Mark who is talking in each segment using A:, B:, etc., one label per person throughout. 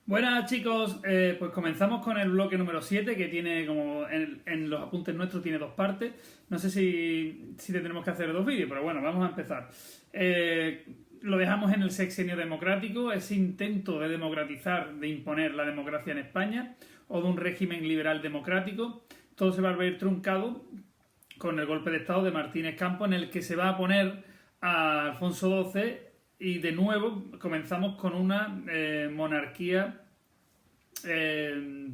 A: Buenas chicos, pues comenzamos con el bloque número 7 que tiene como en los apuntes nuestros tiene dos partes. No sé si tendremos que hacer dos vídeos, pero bueno, vamos a empezar. Lo dejamos en el sexenio democrático, ese intento de democratizar, de imponer la democracia en España o de un régimen liberal democrático. Todo se va a ver truncado con el golpe de Estado de Martínez Campos en el que se va a poner a Alfonso XII y de nuevo comenzamos con una monarquía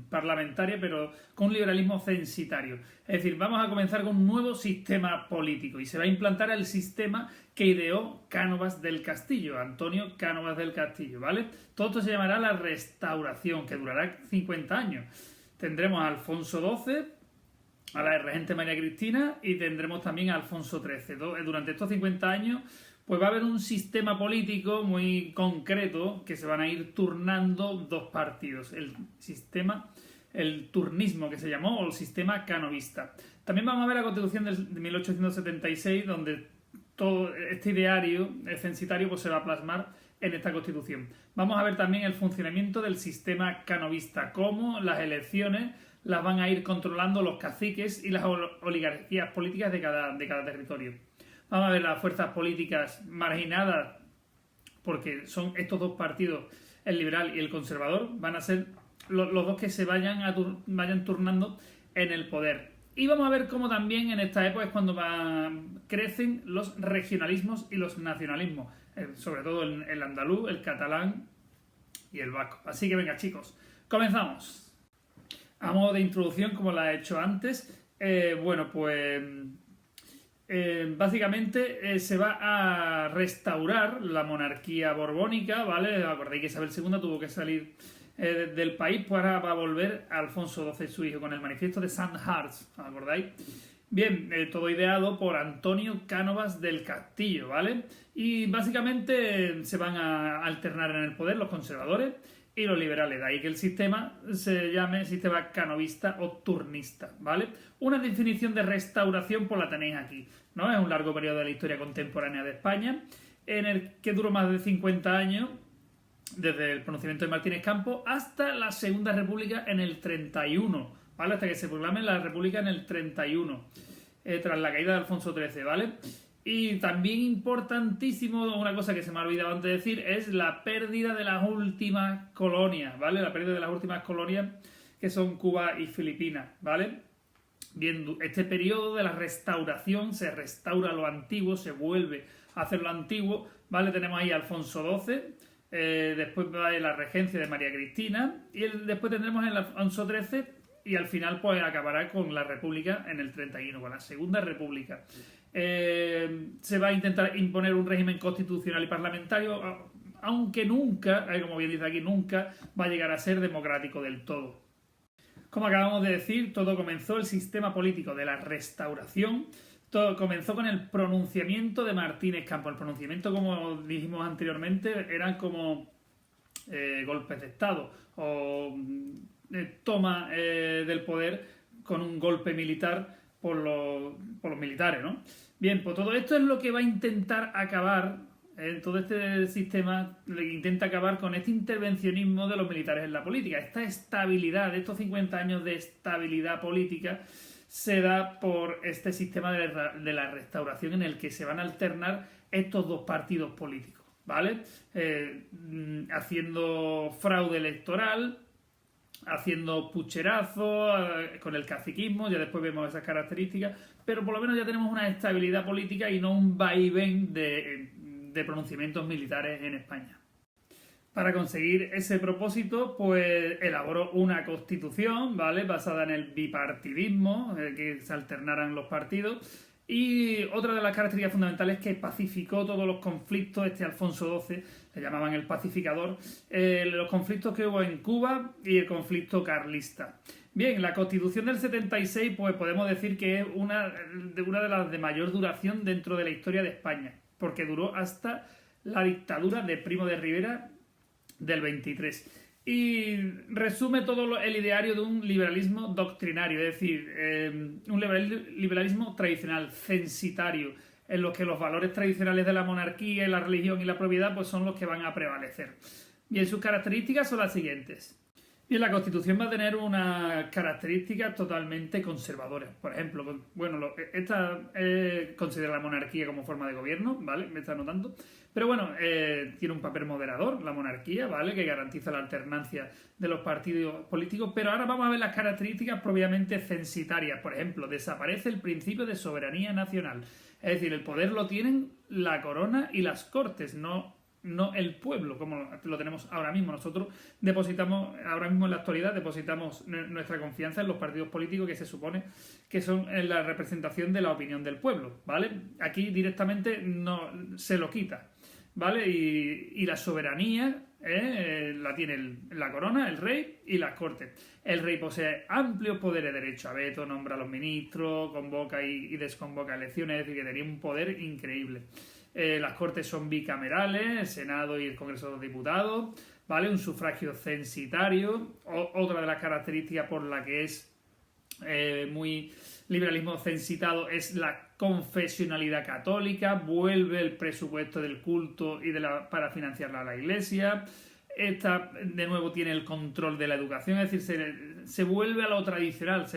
A: parlamentaria, pero con un liberalismo censitario. Es decir, vamos a comenzar con un nuevo sistema político y se va a implantar el sistema que ideó Cánovas del Castillo, Antonio Cánovas del Castillo, ¿vale? Todo esto se llamará la Restauración, que durará 50 años. Tendremos a Alfonso XII, a la regente María Cristina y tendremos también a Alfonso XIII. Durante estos 50 años pues va a haber un sistema político muy concreto que se van a ir turnando dos partidos. El turnismo que se llamó, o el sistema canovista. También vamos a ver la Constitución de 1876, donde todo este ideario censitario pues se va a plasmar en esta Constitución. Vamos a ver también el funcionamiento del sistema canovista, cómo las elecciones las van a ir controlando los caciques y las oligarquías políticas de cada territorio. Vamos a ver las fuerzas políticas marginadas, porque son estos dos partidos, el liberal y el conservador, van a ser los dos que se vayan turnando en el poder. Y vamos a ver cómo también en esta época es cuando crecen los regionalismos y los nacionalismos, sobre todo el andaluz, el catalán y el vasco. Así que venga chicos, comenzamos. A modo de introducción, como la he hecho antes, básicamente se va a restaurar la monarquía borbónica, ¿vale? Acordáis que Isabel II tuvo que salir del país para volver a Alfonso XII, su hijo, con el manifiesto de Sandhurst, ¿acordáis? Bien, todo ideado por Antonio Cánovas del Castillo, ¿vale? Y básicamente se van a alternar en el poder los conservadores y los liberales. De ahí que el sistema se llame sistema canovista o turnista, ¿vale? Una definición de restauración pues la tenéis aquí, ¿no? Es un largo periodo de la historia contemporánea de España, en el que duró más de 50 años, desde el pronunciamiento de Martínez Campos hasta la Segunda República en el 31, ¿vale? Hasta que se proclame la República en el 31, tras la caída de Alfonso XIII, ¿vale? Y también importantísimo, una cosa que se me ha olvidado antes de decir, es la pérdida de las últimas colonias, ¿vale? La pérdida de las últimas colonias que son Cuba y Filipinas, ¿vale? Bien, este periodo de la restauración, se restaura lo antiguo, se vuelve a hacer lo antiguo, ¿vale? Tenemos ahí a Alfonso XII, después va la regencia de María Cristina y después tendremos el Alfonso XIII y al final pues acabará con la República en el 31, con la Segunda República. Se va a intentar imponer un régimen constitucional y parlamentario, aunque nunca, como bien dice aquí, nunca va a llegar a ser democrático del todo. Como acabamos de decir, todo comenzó el sistema político de la restauración. Todo comenzó con el pronunciamiento de Martínez Campos. El pronunciamiento, como dijimos anteriormente, eran como golpes de Estado o toma del poder con un golpe militar por los militares, ¿no? Bien, pues todo esto es lo que va a intentar acabar, todo este sistema intenta acabar con este intervencionismo de los militares en la política. Esta estabilidad, estos 50 años de estabilidad política se da por este sistema de la restauración en el que se van a alternar estos dos partidos políticos, ¿vale? Haciendo fraude electoral, haciendo pucherazo con el caciquismo, ya después vemos esas características, pero por lo menos ya tenemos una estabilidad política y no un vaivén de pronunciamientos militares en España. Para conseguir ese propósito, pues elaboró una constitución, ¿vale? Basada en el bipartidismo, que se alternaran los partidos. Y otra de las características fundamentales es que pacificó todos los conflictos, Alfonso XII, le llamaban el pacificador, los conflictos que hubo en Cuba y el conflicto carlista. Bien, la Constitución del 76, pues podemos decir que es una de las de mayor duración dentro de la historia de España, porque duró hasta la dictadura de Primo de Rivera del 23. Y resume todo el ideario de un liberalismo doctrinario, es decir, un liberalismo tradicional, censitario, en los que los valores tradicionales de la monarquía y la religión y la propiedad pues son los que van a prevalecer. Bien, sus características son las siguientes. Bien, la Constitución va a tener unas características totalmente conservadoras. Por ejemplo, bueno, esta considera la monarquía como forma de gobierno, ¿vale? Me está notando. Pero bueno, tiene un papel moderador, la monarquía, ¿vale? Que garantiza la alternancia de los partidos políticos. Pero ahora vamos a ver las características propiamente censitarias. Por ejemplo, desaparece el principio de soberanía nacional. Es decir, el poder lo tienen la corona y las cortes, no el pueblo, como lo tenemos ahora mismo. Nosotros depositamos, ahora mismo en la actualidad, depositamos nuestra confianza en los partidos políticos que se supone que son en la representación de la opinión del pueblo, ¿vale? Aquí directamente no se lo quita, ¿vale? Y la soberanía la tiene la corona, el rey y las cortes. El rey posee amplios poderes de derecho a veto, nombra a los ministros, convoca y desconvoca elecciones, es decir, que tenía un poder increíble. Las cortes son bicamerales, el Senado y el Congreso de los Diputados, ¿vale? Un sufragio censitario. Otra de las características por la que es muy liberalismo censitado es la confesionalidad católica, vuelve el presupuesto del culto y para financiarla a la Iglesia. Esta, de nuevo, tiene el control de la educación, es decir, se vuelve a lo tradicional,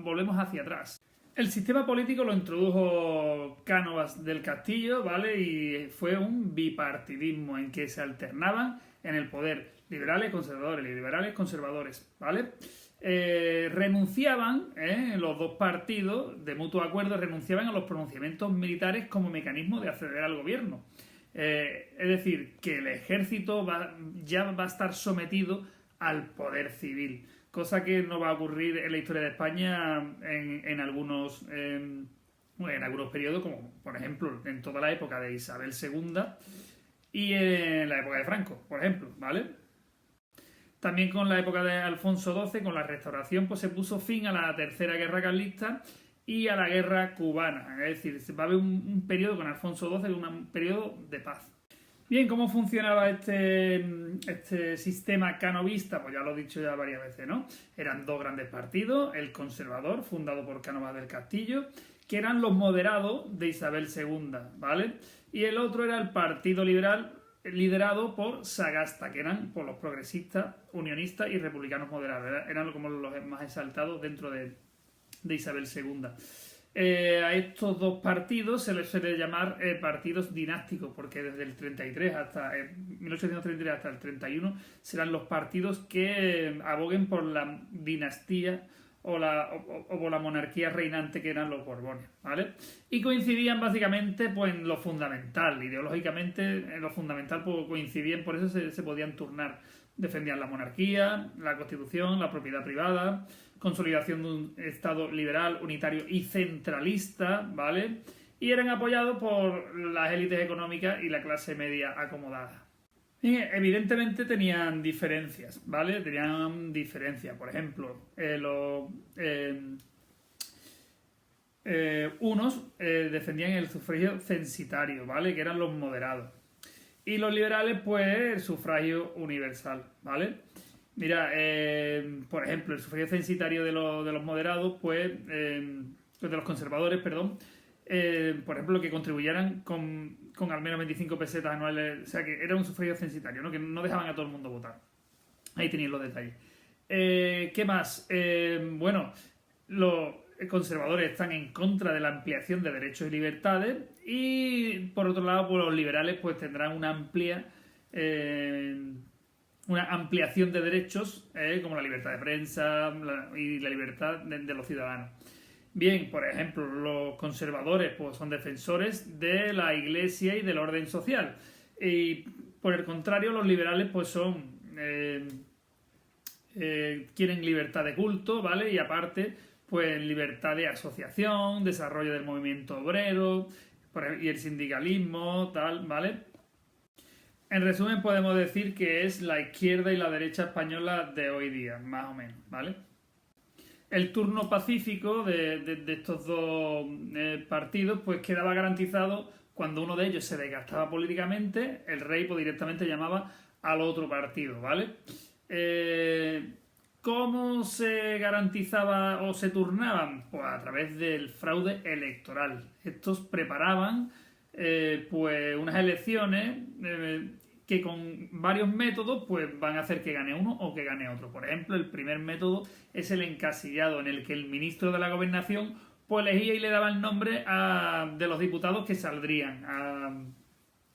A: volvemos hacia atrás. El sistema político lo introdujo Cánovas del Castillo, ¿vale? Y fue un bipartidismo en que se alternaban en el poder liberales, conservadores, ¿vale? Renunciaban, los dos partidos, de mutuo acuerdo, renunciaban a los pronunciamientos militares como mecanismo de acceder al gobierno. Es decir, que el ejército ya va a estar sometido al poder civil, cosa que no va a ocurrir en la historia de España en algunos periodos, como por ejemplo en toda la época de Isabel II y en la época de Franco, por ejemplo, ¿vale? También con la época de Alfonso XII, con la restauración, pues se puso fin a la Tercera Guerra Carlista y a la Guerra Cubana. Es decir, va a haber un periodo con Alfonso XII, un periodo de paz. Bien, ¿cómo funcionaba este sistema canovista? Pues ya lo he dicho ya varias veces, ¿no? Eran dos grandes partidos, el conservador, fundado por Cánovas del Castillo, que eran los moderados de Isabel II, ¿vale? Y el otro era el Partido Liberal, liderado por Sagasta, que eran por los progresistas, unionistas y republicanos moderados. Eran como los más exaltados dentro de Isabel II. A estos dos partidos se les suele llamar partidos dinásticos, porque desde el 33 hasta 1833 hasta el 31 serán los partidos que aboguen por la dinastía o por la monarquía reinante, que eran los Borbones, ¿vale? Y coincidían básicamente pues en lo fundamental, ideológicamente en lo fundamental pues, coincidían, por eso se podían turnar. Defendían la monarquía, la constitución, la propiedad privada, consolidación de un Estado liberal, unitario y centralista, ¿vale? Y eran apoyados por las élites económicas y la clase media acomodada. Y evidentemente tenían diferencias, ¿vale? Tenían diferencias. Por ejemplo, unos defendían el sufragio censitario, ¿vale? Que eran los moderados. Y los liberales, pues, el sufragio universal, ¿vale? Mira, por ejemplo, el sufragio censitario de los moderados, pues, de los conservadores, perdón, por ejemplo, que contribuyeran con al menos 25 pesetas anuales, o sea, que era un sufragio censitario, ¿no? Que no dejaban a todo el mundo votar. Ahí tenéis los detalles. ¿Qué más? Bueno, los conservadores están en contra de la ampliación de derechos y libertades y, por otro lado, pues, los liberales pues tendrán una ampliación de derechos, como la libertad de prensa y la libertad de los ciudadanos. Bien, por ejemplo, los conservadores pues, son defensores de la Iglesia y del orden social. Y, por el contrario, los liberales pues son quieren libertad de culto, ¿vale? Y aparte, pues libertad de asociación, desarrollo del movimiento obrero y el sindicalismo, tal, ¿vale? En resumen, podemos decir que es la izquierda y la derecha española de hoy día, más o menos, ¿vale? El turno pacífico de estos dos partidos pues quedaba garantizado cuando uno de ellos se desgastaba políticamente, el rey pues directamente llamaba al otro partido, ¿vale? ¿Cómo se garantizaba o se turnaban? Pues a través del fraude electoral. Estos preparaban pues unas elecciones que con varios métodos pues van a hacer que gane uno o que gane otro. Por ejemplo, el primer método es el encasillado, en el que el ministro de la Gobernación pues elegía y le daba el nombre de los diputados que saldrían,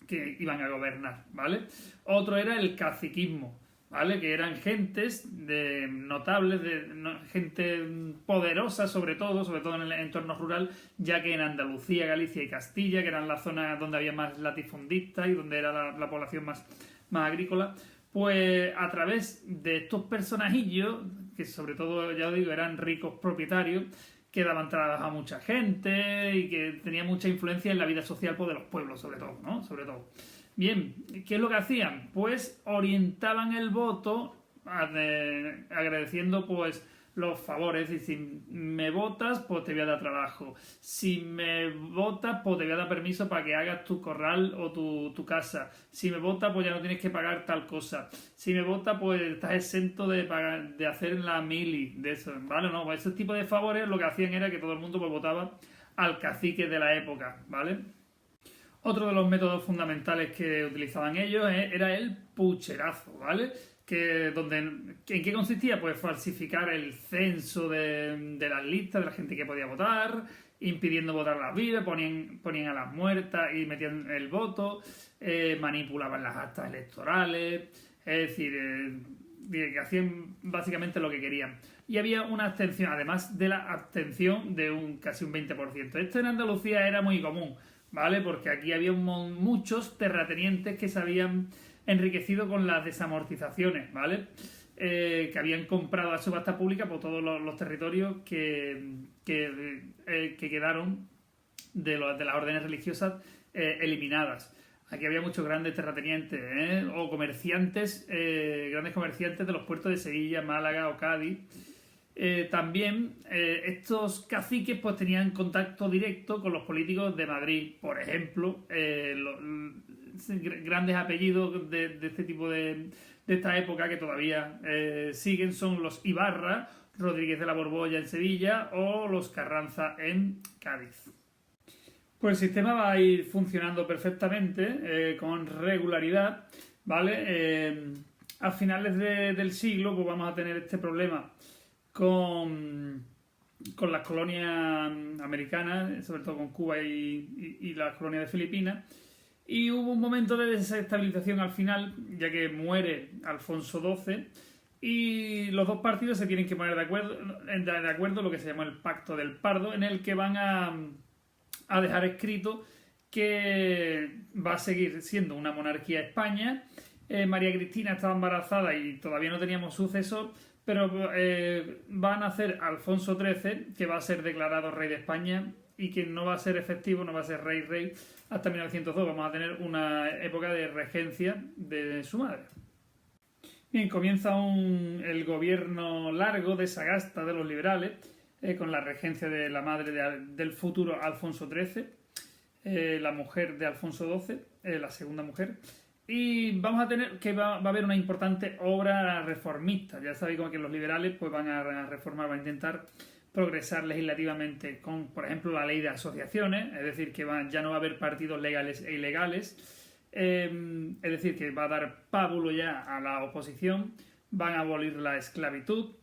A: que iban a gobernar, ¿vale? Otro era el caciquismo, ¿vale? Que eran gentes notables, gente poderosa sobre todo en el entorno rural, ya que en Andalucía, Galicia y Castilla, que eran las zonas donde había más latifundistas y donde era la población más agrícola, pues a través de estos personajillos, que sobre todo, ya os digo, eran ricos propietarios, que daban trabajo a mucha gente y que tenían mucha influencia en la vida social pues, de los pueblos, sobre todo, ¿no? Sobre todo. Bien, ¿qué es lo que hacían? Pues orientaban el voto agradeciendo pues los favores. Y si me votas, pues te voy a dar trabajo. Si me votas, pues te voy a dar permiso para que hagas tu corral o tu casa. Si me votas, pues ya no tienes que pagar tal cosa. Si me votas, pues estás exento de hacer la mili, de eso, ¿vale? No, pues ese tipo de favores lo que hacían era que todo el mundo pues votaba al cacique de la época, ¿vale? Otro de los métodos fundamentales que utilizaban ellos era el pucherazo, ¿vale? ¿En qué consistía? Pues falsificar el censo de las listas de la gente que podía votar, impidiendo votar a las vivas, ponían a las muertas y metían el voto, manipulaban las actas electorales, es decir, que hacían básicamente lo que querían. Y había una abstención, además de la abstención de casi un 20%. Esto en Andalucía era muy común, ¿vale? Porque aquí había muchos terratenientes que se habían enriquecido con las desamortizaciones, ¿vale? Que habían comprado a subasta pública por todos los territorios que quedaron de las órdenes religiosas eliminadas. Aquí había muchos grandes terratenientes o comerciantes, grandes comerciantes de los puertos de Sevilla, Málaga o Cádiz. También estos caciques pues tenían contacto directo con los políticos de Madrid. Por ejemplo, grandes apellidos de este tipo de esta época que todavía siguen son los Ibarra, Rodríguez de la Borbolla en Sevilla o los Carranza en Cádiz. Pues el sistema va a ir funcionando perfectamente, con regularidad, ¿vale? A finales del siglo pues vamos a tener este problema con las colonias americanas, sobre todo con Cuba y las colonias de Filipinas. Y hubo un momento de desestabilización al final, ya que muere Alfonso XII y los dos partidos se tienen que poner de acuerdo lo que se llama el Pacto del Pardo, en el que van a dejar escrito que va a seguir siendo una monarquía España. María Cristina estaba embarazada y todavía no teníamos sucesor, pero van a hacer Alfonso XIII, que va a ser declarado rey de España y que no va a ser efectivo, no va a ser rey hasta 1902. Vamos a tener una época de regencia de su madre. Bien, comienza el gobierno largo de Sagasta de los liberales, con la regencia de la madre del futuro Alfonso XIII, la mujer de Alfonso XII, la segunda mujer. Y vamos a tener que va a haber una importante obra reformista. Ya sabéis como que los liberales pues van a reformar, van a intentar progresar legislativamente con, por ejemplo, la ley de asociaciones, es decir, que ya no va a haber partidos legales e ilegales, es decir, que va a dar pábulo ya a la oposición, van a abolir la esclavitud,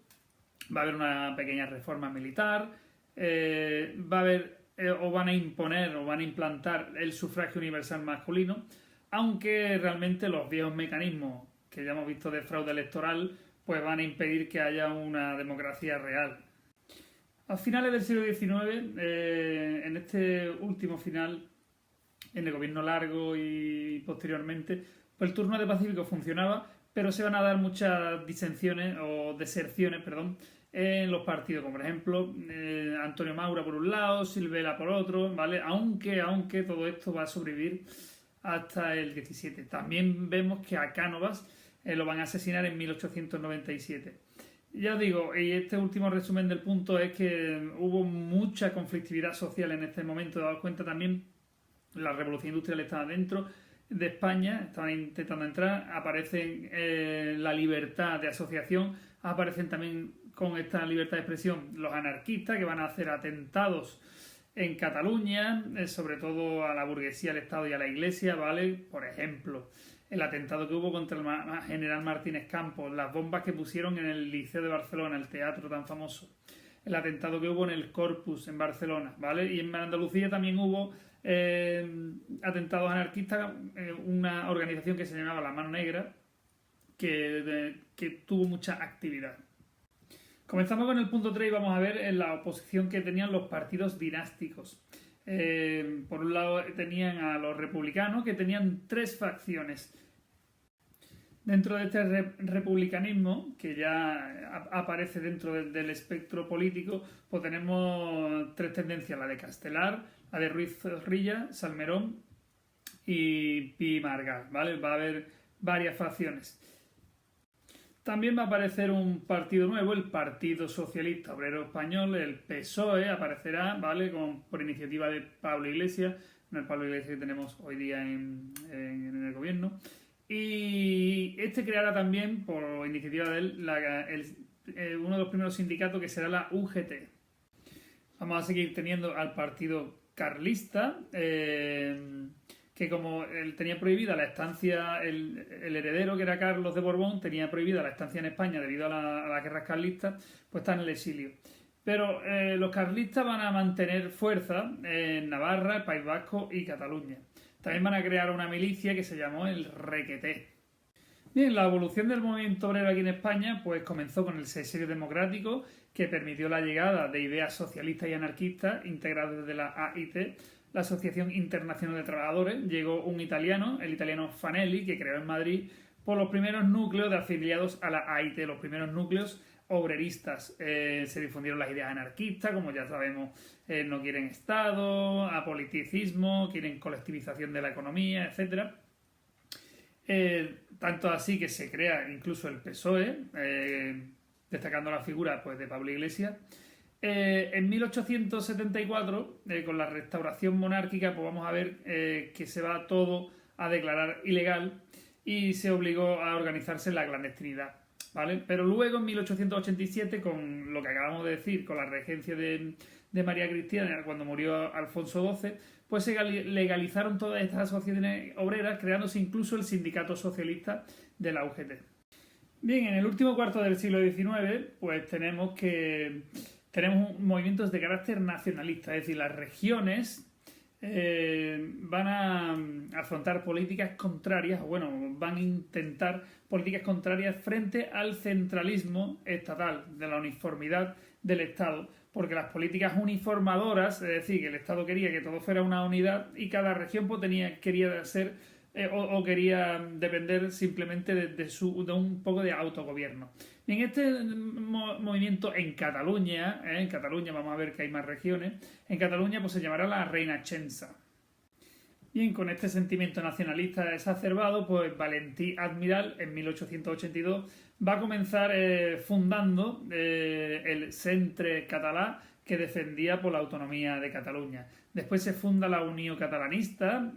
A: va a haber una pequeña reforma militar, va a haber o van a imponer o van a implantar el sufragio universal masculino, aunque realmente los viejos mecanismos que ya hemos visto de fraude electoral pues van a impedir que haya una democracia real. A finales del siglo XIX, en este último final, en el gobierno largo y posteriormente, pues el turno de Pacífico funcionaba, pero se van a dar muchas disensiones o deserciones, en los partidos, como por ejemplo Antonio Maura por un lado, Silvela por otro, ¿vale? Aunque todo esto va a sobrevivir hasta el 17. También vemos que a Cánovas lo van a asesinar en 1897. Ya os digo, y este último resumen del punto es que hubo mucha conflictividad social en este momento. Daos cuenta también, la revolución industrial estaba dentro de España, estaban intentando entrar, aparecen la libertad de asociación, aparecen también con esta libertad de expresión los anarquistas que van a hacer atentados en Cataluña, sobre todo a la burguesía, al Estado y a la Iglesia, ¿vale? Por ejemplo, el atentado que hubo contra el general Martínez Campos, las bombas que pusieron en el Liceo de Barcelona, el teatro tan famoso, el atentado que hubo en el Corpus en Barcelona, ¿vale? Y en Andalucía también hubo atentados anarquistas, una organización que se llamaba La Mano Negra, que tuvo mucha actividad. Comenzamos con el punto 3 y vamos a ver la oposición que tenían los partidos dinásticos. Por un lado tenían a los republicanos, que tenían 3 facciones. Dentro de este republicanismo, que ya aparece dentro del espectro político, pues tenemos 3 tendencias: la de Castelar, la de Ruiz Zorrilla, Salmerón y Pi Margal, ¿vale? Va a haber varias facciones. También va a aparecer un partido nuevo, el Partido Socialista Obrero Español, el PSOE, aparecerá, ¿vale? Por iniciativa de Pablo Iglesias, no el Pablo Iglesias que tenemos hoy día en el gobierno. Y este creará también, por iniciativa de él, uno de los primeros sindicatos, que será la UGT. Vamos a seguir teniendo al Partido Carlista, que como él tenía prohibida la estancia, el heredero, que era Carlos de Borbón, tenía prohibida la estancia en España debido a las guerras carlistas, pues está en el exilio. Pero los carlistas van a mantener fuerza en Navarra, el País Vasco y Cataluña. También van a crear una milicia que se llamó el Requeté. Bien, la evolución del movimiento obrero aquí en España pues comenzó con el Sexenio Democrático, que permitió la llegada de ideas socialistas y anarquistas integradas desde la AIT, la Asociación Internacional de Trabajadores. Llegó un italiano, el italiano Fanelli, que creó en Madrid por los primeros núcleos de afiliados a la AIT, los primeros núcleos obreristas. Se difundieron las ideas anarquistas, como ya sabemos, no quieren Estado, apoliticismo, quieren colectivización de la economía, etc. Tanto así que se crea incluso el PSOE, destacando la figura pues, de Pablo Iglesias. En 1874, con la restauración monárquica, pues vamos a ver que se va todo a declarar ilegal y se obligó a organizarse en la clandestinidad, ¿vale? Pero luego, en 1887, con lo que acabamos de decir, con la regencia de María Cristina, cuando murió Alfonso XII, pues se legalizaron todas estas asociaciones obreras, creándose incluso el Sindicato Socialista de la UGT. Bien, en el último cuarto del siglo XIX, pues tenemos movimientos de carácter nacionalista, es decir, las regiones van a afrontar políticas contrarias, van a intentar políticas contrarias frente al centralismo estatal, de la uniformidad del Estado, porque las políticas uniformadoras, es decir, que el Estado quería que todo fuera una unidad y cada región pues, quería ser o quería depender simplemente de un poco de autogobierno. Y en este movimiento en Cataluña vamos a ver que hay más regiones, en Cataluña pues se llamará la Reinascença. Bien, con este sentimiento nacionalista exacerbado, pues Valentí Admiral en 1882 va a comenzar fundando el Centre Català, que defendía por la autonomía de Cataluña. Después se funda la Unió Catalanista,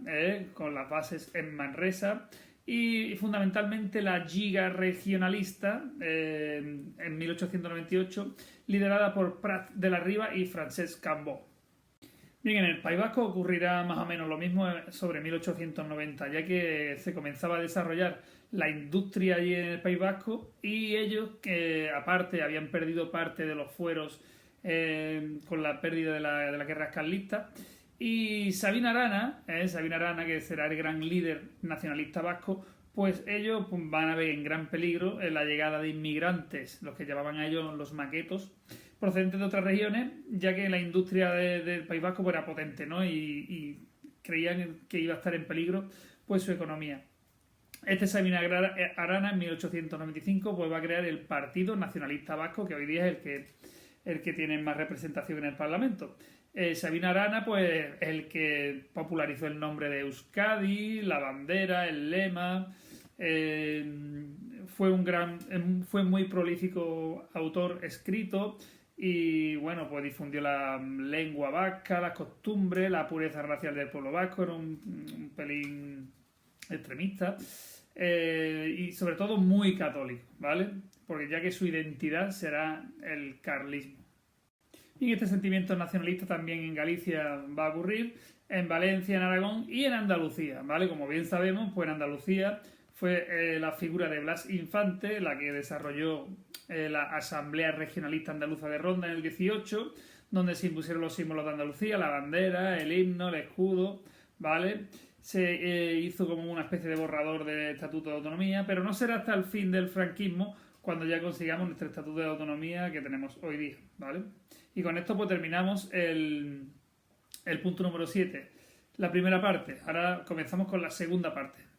A: con las bases en Manresa, y fundamentalmente la Lliga Regionalista en 1898, liderada por Prat de la Riba y Francesc Cambó. Bien, en el País Vasco ocurrirá más o menos lo mismo sobre 1890, ya que se comenzaba a desarrollar la industria allí en el País Vasco y ellos, que aparte habían perdido parte de los fueros con la pérdida de las guerras carlistas. Y Sabina Arana, que será el gran líder nacionalista vasco, pues ellos van a ver en gran peligro la llegada de inmigrantes, los que llamaban a ellos los maquetos, procedentes de otras regiones, ya que la industria del País Vasco pues, era potente, ¿no? Y creían que iba a estar en peligro pues su economía. Este Sabina Arana en 1895 pues, va a crear el Partido Nacionalista Vasco, que hoy día es el que tiene más representación en el Parlamento. Sabina Arana, pues, es el que popularizó el nombre de Euskadi, la bandera, el lema. Fue muy prolífico autor escrito y, pues difundió la lengua vasca, las costumbres, la pureza racial del pueblo vasco. Era un pelín extremista y, sobre todo, muy católico, ¿vale? Porque ya que su identidad será el carlismo. Y este sentimiento nacionalista también en Galicia va a ocurrir, en Valencia, en Aragón y en Andalucía, ¿vale? Como bien sabemos, pues en Andalucía fue la figura de Blas Infante, la que desarrolló la Asamblea Regionalista Andaluza de Ronda en el 18, donde se impusieron los símbolos de Andalucía, la bandera, el himno, el escudo, ¿vale? Se hizo como una especie de borrador del Estatuto de Autonomía, pero no será hasta el fin del franquismo cuando ya consigamos nuestro Estatuto de Autonomía que tenemos hoy día, ¿vale? Y con esto pues terminamos el punto número 7, la primera parte. Ahora comenzamos con la segunda parte.